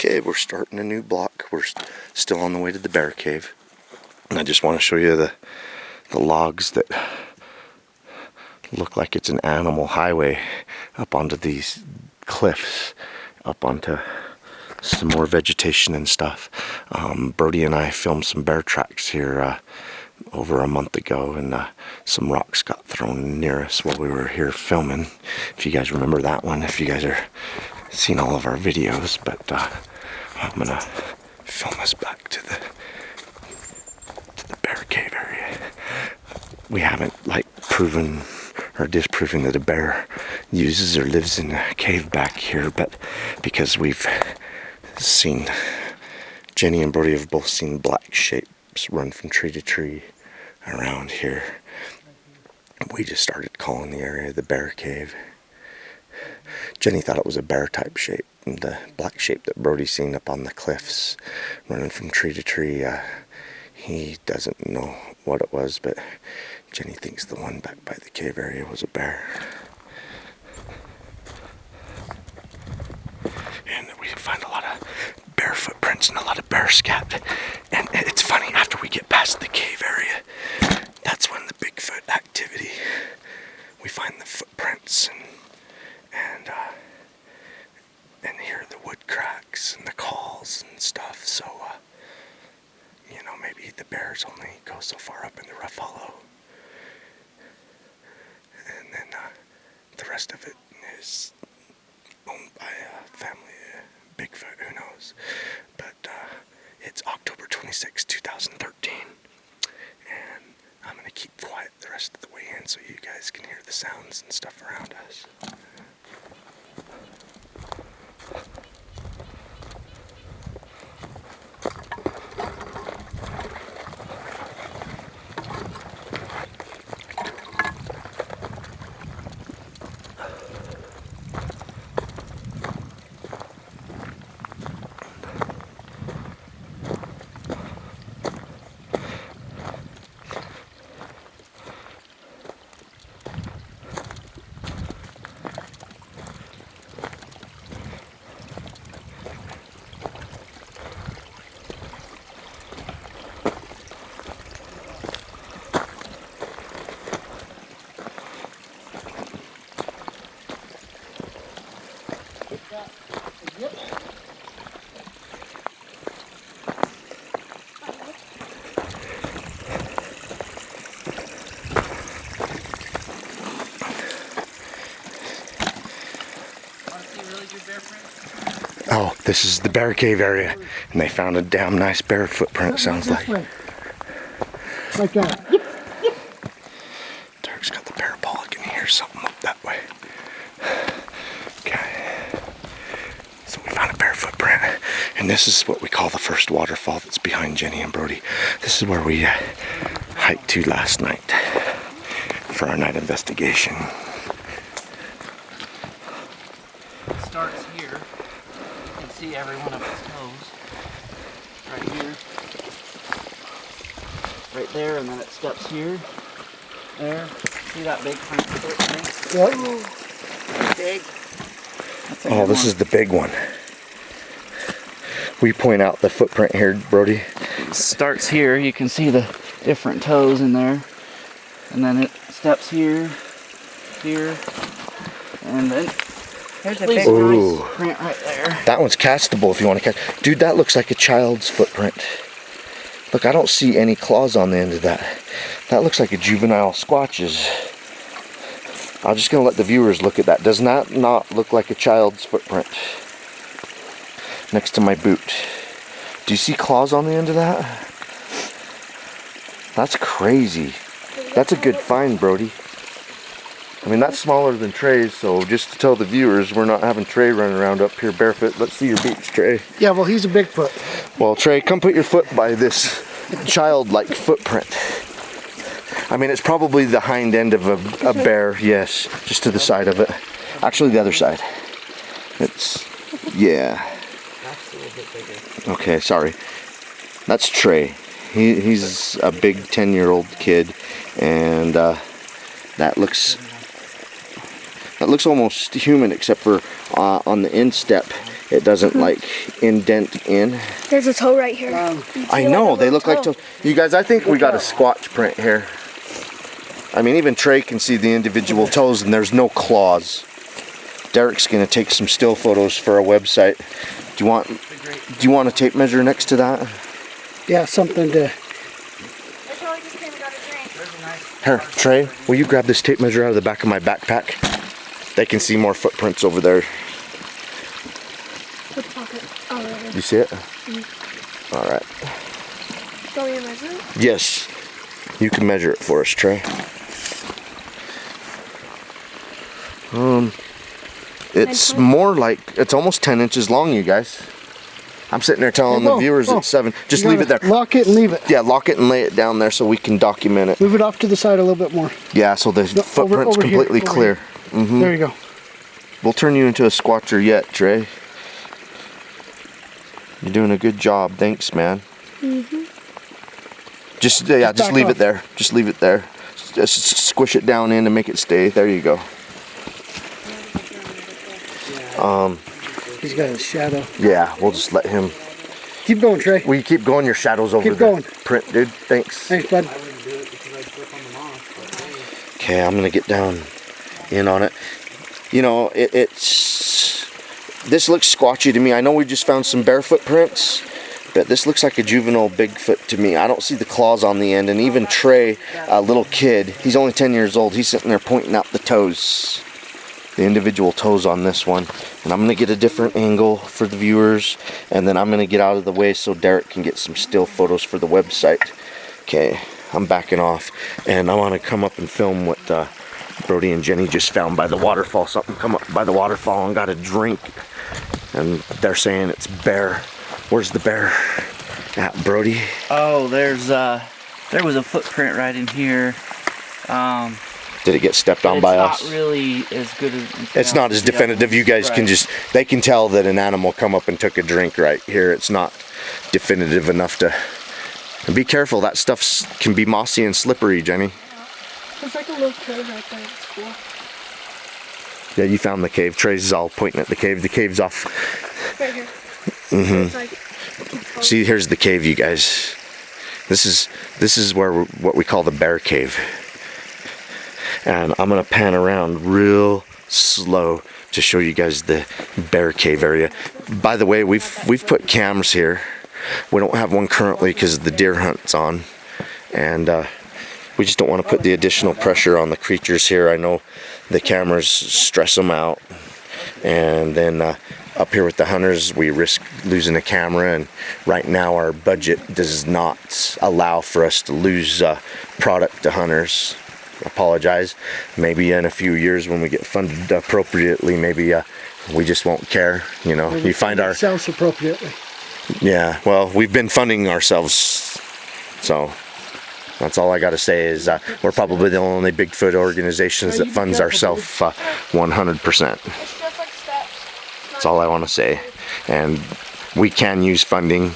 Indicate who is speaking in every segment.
Speaker 1: Okay, we're starting a new block. We're still on the way to the bear cave. And I just want to show you the logs that look like it's an animal highway up onto these cliffs, up onto some more vegetation and stuff. Brody and I filmed some bear tracks here over a month ago, and some rocks got thrown near us while we were here filming. If you guys remember that one, if you guys are seen all of our videos, but I'm gonna film us back to the bear cave area. We haven't proven or disproving that a bear uses or lives in a cave back here, but because we've seen, Jenny and Brody have both seen black shapes run from tree to tree around here, we just started calling the area the bear cave. Jenny thought it was a bear type shape, and the black shape that Brody's seen up on the cliffs running from tree to tree, he doesn't know what it was, but Jenny thinks the one back by the cave area was a bear. And we find a lot of bear footprints and a lot of bear scat. And it's funny, after we get past the cave area, that's when the Bigfoot activity, we find the footprints and hear the wood cracks and the calls and stuff. So, maybe the bears only go so far up in the rough hollow. And then the rest of it is owned by a family, Bigfoot, who knows. But it's October 26, 2013. And I'm going to keep quiet the rest of the way in so you guys can hear the sounds and stuff around us. Oh, this is the bear cave area, and they found a damn nice bear footprint, sounds like.
Speaker 2: Like that. Yep, yep.
Speaker 1: Derek's got the parabolic, and he hears something up that way. Okay. So we found a bear footprint, and this is what we call the first waterfall that's behind Jenny and Brody. This is where we hiked to last night for our night investigation.
Speaker 3: It starts here. You can see every one of its toes. Right here. Right there, and then it steps here. There. See that big front foot?
Speaker 2: Yep.
Speaker 3: Big.
Speaker 1: Oh, this is the big one. We point out the footprint here, Brody.
Speaker 3: It starts here. You can see the different toes in there. And then it steps here, here, and then
Speaker 2: There's a
Speaker 3: leaves
Speaker 2: big
Speaker 3: a
Speaker 1: Ooh.
Speaker 3: nice print right there.
Speaker 1: That one's castable if you want to cast. Dude, that looks like a child's footprint. Look, I don't see any claws on the end of that. That looks like a juvenile Squatch's. I'm just going to let the viewers look at that. Does not look like a child's footprint. Next to my boot. Do you see claws on the end of that? That's crazy. That's a good find, Brody. I mean, that's smaller than Trey's, so just to tell the viewers, we're not having Trey running around up here barefoot. Let's see your boots, Trey.
Speaker 2: Yeah, well, he's a Bigfoot.
Speaker 1: Well, Trey, come put your foot by this childlike footprint. I mean, it's probably the hind end of a bear, yes, just to the side of it. Actually, the other side. It's, yeah.
Speaker 3: That's a little bit bigger.
Speaker 1: Okay, sorry. That's Trey. He's a big 10-year-old kid, and that looks almost human, except for on the instep it doesn't like indent in.
Speaker 4: There's a toe right here.
Speaker 1: I know, they look like toes. You guys, I think we got a Squatch print here. I mean, even Trey can see the individual toes and there's no claws. Derek's gonna take some still photos for our website. Do you want a tape measure next to that?
Speaker 2: Yeah, something to.
Speaker 1: Here, Trey, will you grab this tape measure out of the back of my backpack? They can see more footprints over there.
Speaker 4: Which pocket? Oh, right here.
Speaker 1: You see it?
Speaker 4: Mm-hmm.
Speaker 1: All right.
Speaker 4: Do you want me to measure it?
Speaker 1: Yes, you can measure it for us, Trey. It's more like, it's almost 10 inches long, you guys. I'm sitting there telling the viewers it's 7. Just leave it there.
Speaker 2: Lock it and leave it.
Speaker 1: Yeah, lock it and lay it down there so we can document it.
Speaker 2: Move it off to the side a little bit more.
Speaker 1: Yeah, so the footprint's
Speaker 2: over here,
Speaker 1: completely
Speaker 2: over
Speaker 1: clear.
Speaker 2: Mm-hmm. There you go.
Speaker 1: We'll turn you into a squatcher yet, Trey. You're doing a good job. Thanks, man. Just leave it there. Just leave it there. Just squish it down in and make it stay. There you go.
Speaker 2: He's got a shadow.
Speaker 1: Yeah, we'll just let him.
Speaker 2: Keep going, Trey.
Speaker 1: Will you keep going? Your shadow's over
Speaker 2: Keep going.
Speaker 1: the print, dude. Thanks.
Speaker 2: Thanks, bud.
Speaker 1: Okay, I'm gonna get down in on it. You know, it's this looks squatchy to me. I know we just found some bare footprints, but this looks like a juvenile Bigfoot to me. I don't see the claws on the end, and even Trey, a little kid, he's only 10 years old. He's sitting there pointing out the toes, the individual toes on this one. And I'm gonna get a different angle for the viewers, and then I'm gonna get out of the way so Derek can get some still photos for the website. Okay, I'm backing off, and I wanna come up and film what Brody and Jenny just found by the waterfall. Something come up by the waterfall and got a drink, and they're saying it's bear. Where's the bear at, Brody?
Speaker 3: Oh, there was a footprint right in here.
Speaker 1: Did it get stepped on by us?
Speaker 3: It's not really as good as...
Speaker 1: It's not as definitive. You guys can just, they can tell that an animal come up and took a drink right here. It's not definitive enough to, and be careful, that stuff can be mossy and slippery, Jenny.
Speaker 4: There's like a little cave right there. It's cool.
Speaker 1: Yeah, you found the cave. Trey's all pointing at the cave. The cave's off.
Speaker 4: Right here. It's like,
Speaker 1: See, here's the cave, you guys. This is where what we call the bear cave. And I'm gonna pan around real slow to show you guys the bear cave area. By the way, we've put cams here. We don't have one currently because the deer hunt's on, and we just don't want to put the additional pressure on the creatures here. I know the cameras stress them out, and then up here with the hunters, we risk losing a camera, and right now our budget does not allow for us to lose product to hunters. Apologize. Maybe in a few years when we get funded appropriately, maybe we just won't care. You know,
Speaker 2: Maybe
Speaker 1: you find our
Speaker 2: ourselves appropriately.
Speaker 1: Yeah. Well, we've been funding ourselves, so that's all I got to say. Is we're probably the only Bigfoot organizations that funds ourselves 100%.
Speaker 4: it's just like steps.
Speaker 1: That's all I want to say. And we can use funding.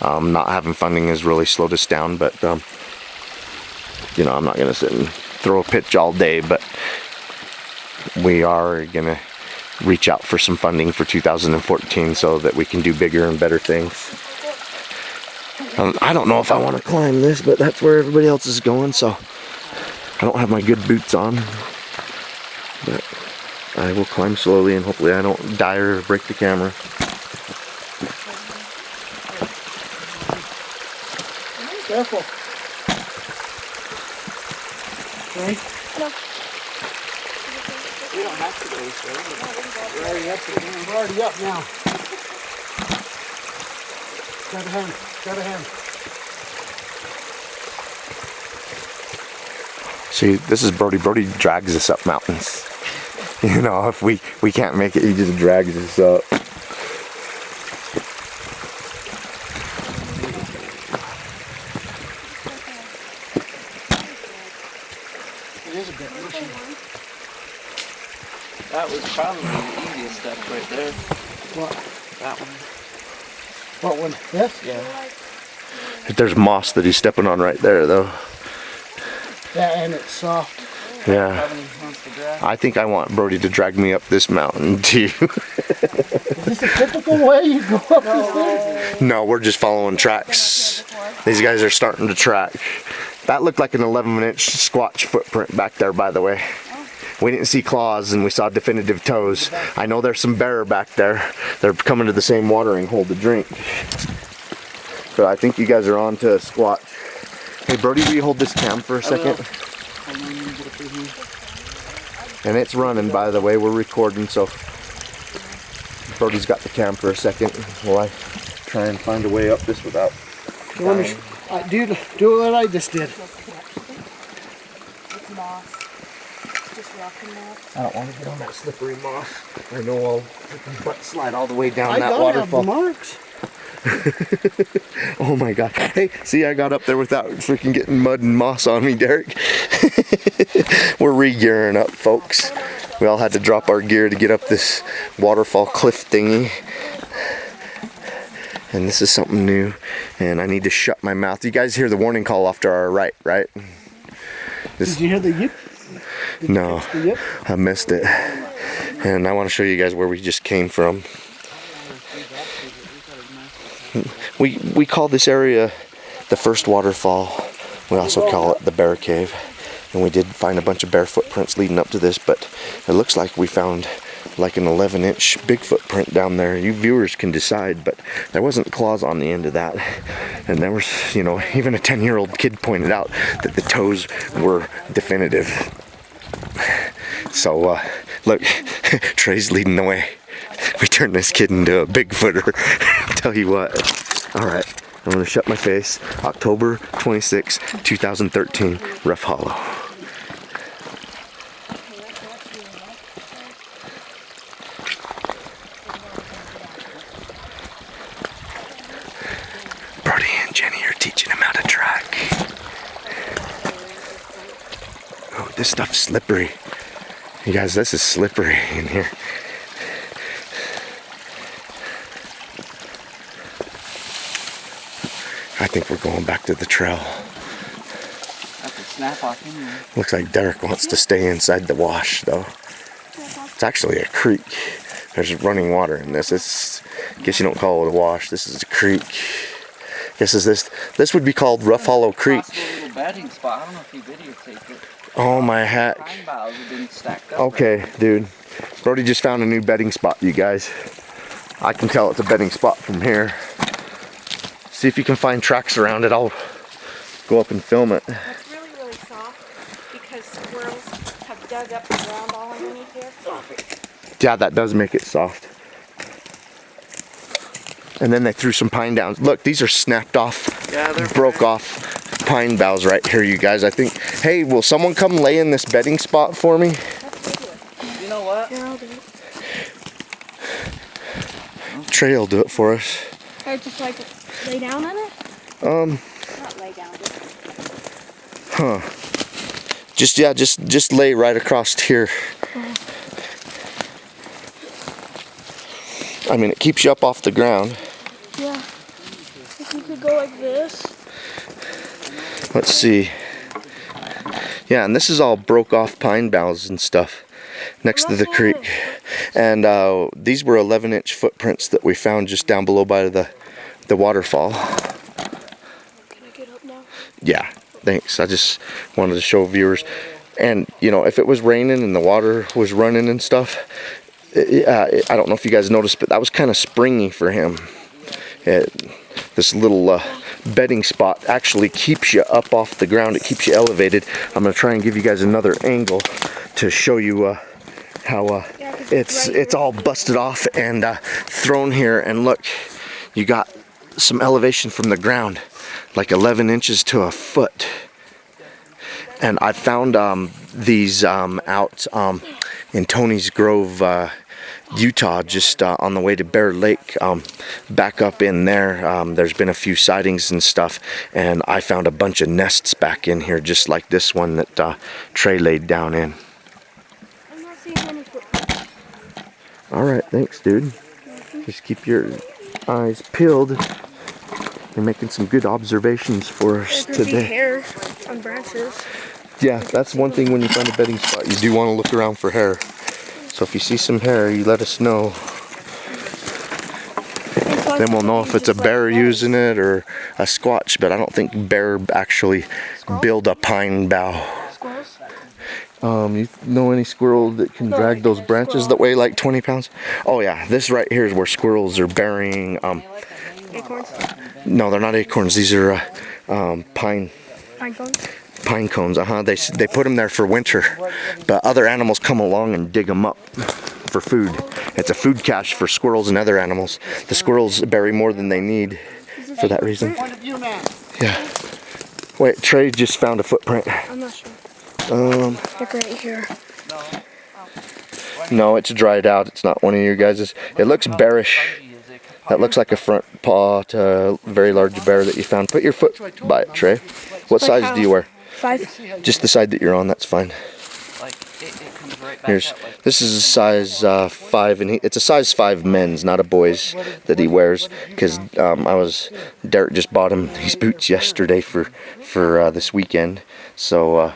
Speaker 1: Not having funding has really slowed us down, but you know, I'm not gonna sit and throw a pitch all day, but we are gonna reach out for some funding for 2014 so that we can do bigger and better things. I don't know if I want to climb this, but that's where everybody else is going, so I don't have my good boots on, but I will climb slowly and hopefully I don't die or break the camera.
Speaker 2: Careful. Okay.
Speaker 3: We don't have to go this way.
Speaker 2: We're already up now. Got a hand. Got a hand.
Speaker 1: See, this is Brody. Brody drags us up mountains. You know, if we can't make it, he just drags us up.
Speaker 2: It is a bit mushy.
Speaker 3: That was probably the easiest step right there.
Speaker 2: What?
Speaker 3: That one.
Speaker 2: What one? This?
Speaker 3: Yeah.
Speaker 1: There's moss that he's stepping on right there, though.
Speaker 2: Yeah, and it's soft.
Speaker 1: Yeah. I think I want Brody to drag me up this mountain too.
Speaker 2: Is this a typical way you go up the stairs?
Speaker 1: No, we're just following tracks. These guys are starting to track. That looked like an 11-inch Sasquatch footprint back there, by the way. We didn't see claws and we saw definitive toes. I know there's some bear back there. They're coming to the same watering hole to drink. So I think you guys are on to a Squatch. Hey Brody, will you hold this cam for a second? And it's running, by the way. We're recording, so Brody's got the cam for a second while I try and find a way up this without dying.
Speaker 2: Do what I just did.
Speaker 4: It's moss. Just rock and moss.
Speaker 1: I don't want to get on that slippery moss. I know I'll butt slide all the way down
Speaker 2: I
Speaker 1: that
Speaker 2: don't have the
Speaker 1: waterfall.
Speaker 2: marks.
Speaker 1: Oh my god. Hey, see, I got up there without freaking getting mud and moss on me, Derek. We're re-gearing up, folks. We all had to drop our gear to get up this waterfall cliff thingy. And this is something new. And I need to shut my mouth. You guys hear the warning call off to our right?
Speaker 2: Did you hear the yip?
Speaker 1: No,
Speaker 2: The yip?
Speaker 1: I missed it. And I want to show you guys where we just came from. We call this area the first waterfall. We also call it the bear cave. And we did find a bunch of bear footprints leading up to this, but it looks like we found like an 11-inch Bigfoot print down there. You viewers can decide, but there wasn't claws on the end of that. And there was, you know, even a 10-year-old kid pointed out that the toes were definitive. So, look, Trey's leading the way. We turned this kid into a Bigfooter. Tell you what. All right, I'm gonna shut my face. October 26, 2013, Rough Hollow. Brody and Jenny are teaching him how to track. Oh, this stuff's slippery. You guys, this is slippery in here. I think we're going back to the trail.
Speaker 3: That's a snap off anyway.
Speaker 1: Looks like Derek wants to stay inside the wash, though. It's actually a creek. There's running water in this. It's, I guess you don't call it a wash. This is a creek. I guess this would be called Rough Hollow Creek.
Speaker 3: Possible little bedding spot. I don't know if you videotaped it.
Speaker 1: Oh my heck.
Speaker 3: Pine boughs have been stacked up.
Speaker 1: Okay, dude. Brody just found a new bedding spot, you guys. I can tell it's a bedding spot from here. See if you can find tracks around it. I'll go up and film it.
Speaker 4: It's really, really soft because squirrels have dug up the ground all underneath here.
Speaker 1: Yeah, that does make it soft. And then they threw some pine down. Look, these are snapped off,
Speaker 3: Yeah, they're
Speaker 1: broke off pine boughs right here, you guys. I think, hey, will someone come lay in this bedding spot for me?
Speaker 3: You know what?
Speaker 4: Here, I'll do it.
Speaker 1: Trey will do it for us.
Speaker 4: Or just like lay down on it? Not lay down.
Speaker 1: Just lay right across here. I mean, it keeps you up off the ground.
Speaker 4: Yeah. If you could go like this.
Speaker 1: Let's see. Yeah, and this is all broke off pine boughs and stuff next to the creek. And these were 11-inch footprints that we found just down below by the waterfall.
Speaker 4: Can I get up now?
Speaker 1: Yeah, thanks. I just wanted to show viewers. And, you know, if it was raining and the water was running and stuff, I don't know if you guys noticed, but that was kind of springy for him. This little bedding spot actually keeps you up off the ground. It keeps you elevated. I'm going to try and give you guys another angle to show you how it's all busted off and thrown here. And look, you got some elevation from the ground, like 11 inches to a foot. And I found these out in Tony's Grove, Utah, just on the way to Bear Lake. Back up in there, there's been a few sightings and stuff, and I found a bunch of nests back in here, just like this one that Trey laid down in.
Speaker 4: I'm not seeing any footprints.
Speaker 1: All right, thanks, dude. Just keep your eyes peeled. You're making some good observations for us
Speaker 4: There could be
Speaker 1: today.
Speaker 4: hair on branches.
Speaker 1: Yeah, that's one thing when you find a bedding spot. You do want to look around for hair. So if you see some hair, you let us know. Then we'll know if it's a bear using it or a squatch. But I don't think bear actually build a pine bough.
Speaker 4: Squirrels?
Speaker 1: You know any squirrel that can drag those branches that weigh like 20 pounds? Oh yeah, this right here is where squirrels are burying.
Speaker 4: Acorns?
Speaker 1: No, they're not acorns. These are pine
Speaker 4: Cones?
Speaker 1: pine cones. They put them there for winter, but other animals come along and dig them up for food. It's a food cache for squirrels and other animals. The squirrels bury more than they need for that reason.
Speaker 2: Point of view, man.
Speaker 1: Yeah. Wait, Trey just found a footprint.
Speaker 4: I'm not sure. Like right here.
Speaker 1: No, it's dried out. It's not one of your guys's. It looks bearish. That looks like a front paw to a very large bear that you found. Put your foot by it, Trey. What size do you wear?
Speaker 4: 5.
Speaker 1: Just the side that you're on, that's fine.
Speaker 3: Like it comes right back
Speaker 1: Here's,
Speaker 3: up, like,
Speaker 1: this is a size 5, and it's a size 5 men's, not a boy's, that he wears. Because Derek just bought him these boots yesterday for this weekend. So